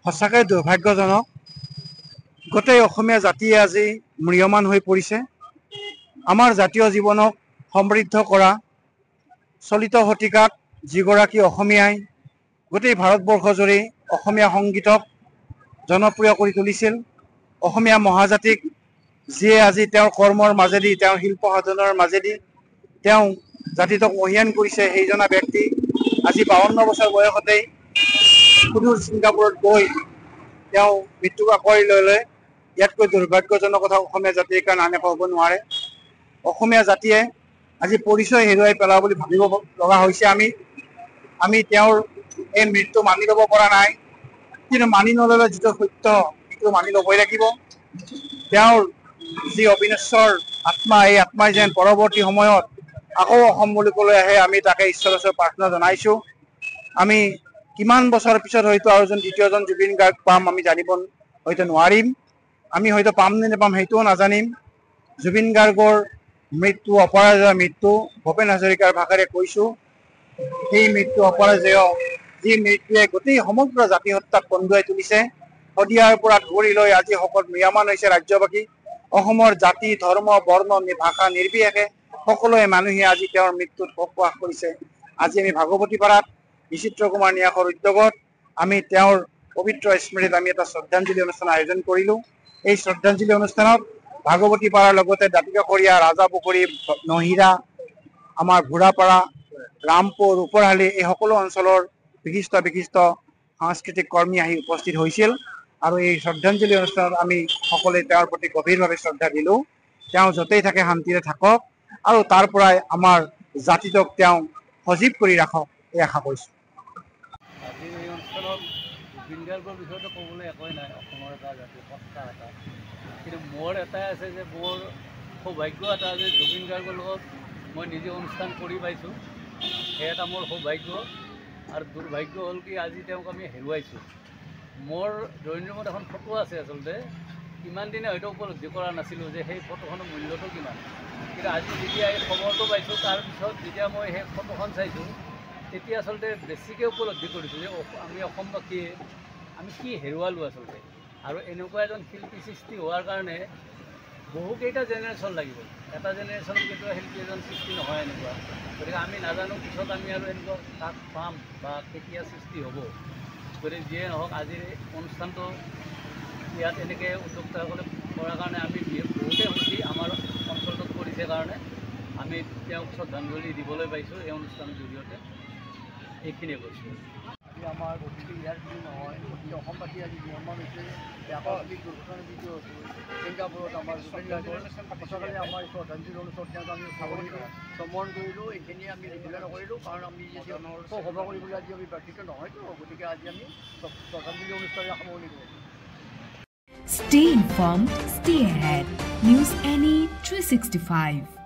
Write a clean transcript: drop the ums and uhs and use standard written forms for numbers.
সঁচাকৈ দুৰ্ভাগ্যজনক। গোটেই অসমীয়া জাতিয়ে আজি ম্ৰিয়মান হৈ পৰিছে। আমাৰ জাতীয় জীৱনক সমৃদ্ধ কৰা চলিত শতিকাত যিগৰাকী অসমীয়াই গোটেই ভাৰতবৰ্ষজুৰি অসমীয়া সংগীতক জনপ্ৰিয় কৰি তুলিছিল, অসমীয়া মহাজাতিক যিয়ে আজি তেওঁৰ কৰ্মৰ মাজেদি, তেওঁৰ শিল্প সাধনৰ মাজেদি তেওঁ জাতিটোক মহীয়ান কৰিছে, সেইজনা ব্যক্তি আজি 52 বছৰ বয়সতেই সুদূৰ ছিংগাপুৰত গৈ তেওঁ মৃত্যুক আঁকোৱালি ল'লে। ইয়াতকৈ দুৰ্ভাগ্যজনক কথা অসমীয়া জাতিৰ কাৰণে আন একো হ'ব নোৱাৰে। অসমীয়া জাতিয়ে আজি পৰিচয় হেৰুৱাই পেলাব বুলি ভাবিব লগা হৈছে। আমি তেওঁৰ এই মৃত্যু মানি ল'ব পৰা নাই, কিন্তু মানি নল'লে যিটো সত্য সেইটো মানি ল'বই লাগিব। তেওঁৰ যি অবিনশ্বৰ আত্মা, এই আত্মাই যেন পৰৱৰ্তী সময়ত আকৌ অসম মুলুকলৈ আহে, আমি তাকে ঈশ্বৰৰ ওচৰত প্ৰাৰ্থনা জনাইছোঁ। আমি কিমান বছৰ পিছত হয়তো আৰু দ্বিতীয়জন জুবিন গাৰ্গ পাম আমি জানিব হয়তো নোৱাৰিম। আমি হয়তো পাম নে নাপাম সেইটোও নাজানিম। জুবিন গাৰ্গৰ মৃত্যু অপৰাজয় মৃত্যু, ভূপেন হাজৰিকাৰ ভাষাৰে কৈছোঁ, সেই মৃত্যু অপৰাজয়, যি মৃত্যুৱে গোটেই সমগ্ৰ জাতি সত্তাক কন্দুৱাই তুলিছে। শদিয়াৰ পৰা ধৰি লৈ আজি সকলো ম্ৰিয়মান হৈছে ৰাজ্যবাসী। অসমৰ জাতি, ধৰ্ম, বৰ্ণ, ভাষা নিৰ্বিশেষে সকলোৱে মানুহে আজি তেওঁৰ মৃত্যুত শোক প্ৰকাশ কৰিছে। আজি আমি ভাগৱতীপাৰাত বিচিত্ৰ কুমাৰ ন্যাসৰ উদ্যোগত আমি তেওঁৰ পবিত্ৰ স্মৃতিত আমি এটা শ্ৰদ্ধাঞ্জলি অনুষ্ঠান আয়োজন কৰিলোঁ। এই শ্ৰদ্ধাঞ্জলি অনুষ্ঠানত ভাগৱতীপাৰাৰ লগতে দাঁতিকাষৰীয়া, ৰাজাপুখুৰী, নহিৰা, আমাৰ ঘোঁৰাপাৰা, ৰামপুৰ, উপৰহালি এই সকলো অঞ্চলৰ বিশিষ্ট সাংস্কৃতিক কৰ্মী আহি উপস্থিত হৈছিল। আৰু এই শ্ৰদ্ধাঞ্জলি অনুষ্ঠানত আমি সকলোৱে তেওঁৰ প্ৰতি গভীৰভাৱে শ্ৰদ্ধা দিলোঁ। তেওঁ য'তেই থাকে শান্তিৰে থাকক আৰু তাৰ পৰাই আমাৰ জাতিটোক তেওঁ সজীৱ কৰি ৰাখক, এই আশা কৰিছোঁ। আজিৰ এই অনুষ্ঠানত জুবিন গাৰ্গৰ বিষয়েতো ক'বলৈ একোৱেই নাই, অসমৰ এটা জাতীয় সত্তা এটা। কিন্তু মোৰ এটাই আছে যে মোৰ সৌভাগ্য এটা যে জুবিন গাৰ্গৰ লগত মই নিজে অনুষ্ঠান কৰি পাইছোঁ, সেই এটা মোৰ সৌভাগ্য। আৰু দুৰ্ভাগ্য হ'ল কি আজি তেওঁক আমি হেৰুৱাইছোঁ। মোৰ ড্ৰয়িং ৰুমত এখন ফটো আছে, আচলতে ইমান দিনে হয়তো উপলব্ধি কৰা নাছিলোঁ যে সেই ফটোখনৰ মূল্যটো কিমান। কিন্তু আজি যেতিয়া এই খবৰটো পাইছোঁ, তাৰপিছত যেতিয়া মই সেই ফটোখন চাইছোঁ, তেতিয়া আচলতে বেছিকৈ উপলব্ধি কৰিছোঁ যে আমি অসমবাসীয়ে আমি কি হেৰুৱালোঁ আচলতে। আৰু এনেকুৱা এজন শিল্পী সৃষ্টি হোৱাৰ কাৰণে বহুকেইটা জেনেৰেশ্যন লাগিব, এটা জেনেৰেশ্যনত কেতিয়াবা শিল্পী এজন সৃষ্টি নহয় এনেকুৱা। গতিকে আমি নাজানো পিছত আমি আৰু এনেকুৱা তাক পাম বা কেতিয়া সৃষ্টি হ'ব। গতিকে যিয়ে নহওক আজিৰ এই অনুষ্ঠানটো ইয়াত এনেকৈ উদ্যোক্তাসকলে কৰাৰ কাৰণে আমি বহুতেই সুখী। আমাৰ অঞ্চলটোত কৰিছে কাৰণে আমি তেওঁক শ্ৰদ্ধাঞ্জলি দিবলৈ পাইছোঁ এই অনুষ্ঠানৰ জৰিয়তে। এইখিনিয়ে কৈছোঁ। আজি আমাৰ গতিকে ইয়াৰ বুলি নহয়, গতিকে অসমবাসী আজি নিয়মমান হৈছে যে আকস্মিক দুৰ্ঘটনা যিটো হৈছিল ছিংগাপুৰত আমাৰ জুবিন গাৰ্গৰ সঁচাকৈ আমাৰ শ্ৰদ্ধাঞ্জলি অনুষ্ঠানত তেওঁক আমি শ্ৰমণ কৰিলোঁ। এইখিনি আমি ৰেগুলাৰ নকৰিলোঁ কাৰণ আমি যদি সভা কৰিবলৈ আজি আমি ব্যৰ্থিত নহয়তো, গতিকে আজি আমি শ্ৰদ্ধাঞ্জলি অনুষ্ঠানে সামৰণি কৰিলোঁ। Stay informed, stay ahead. News NE 365.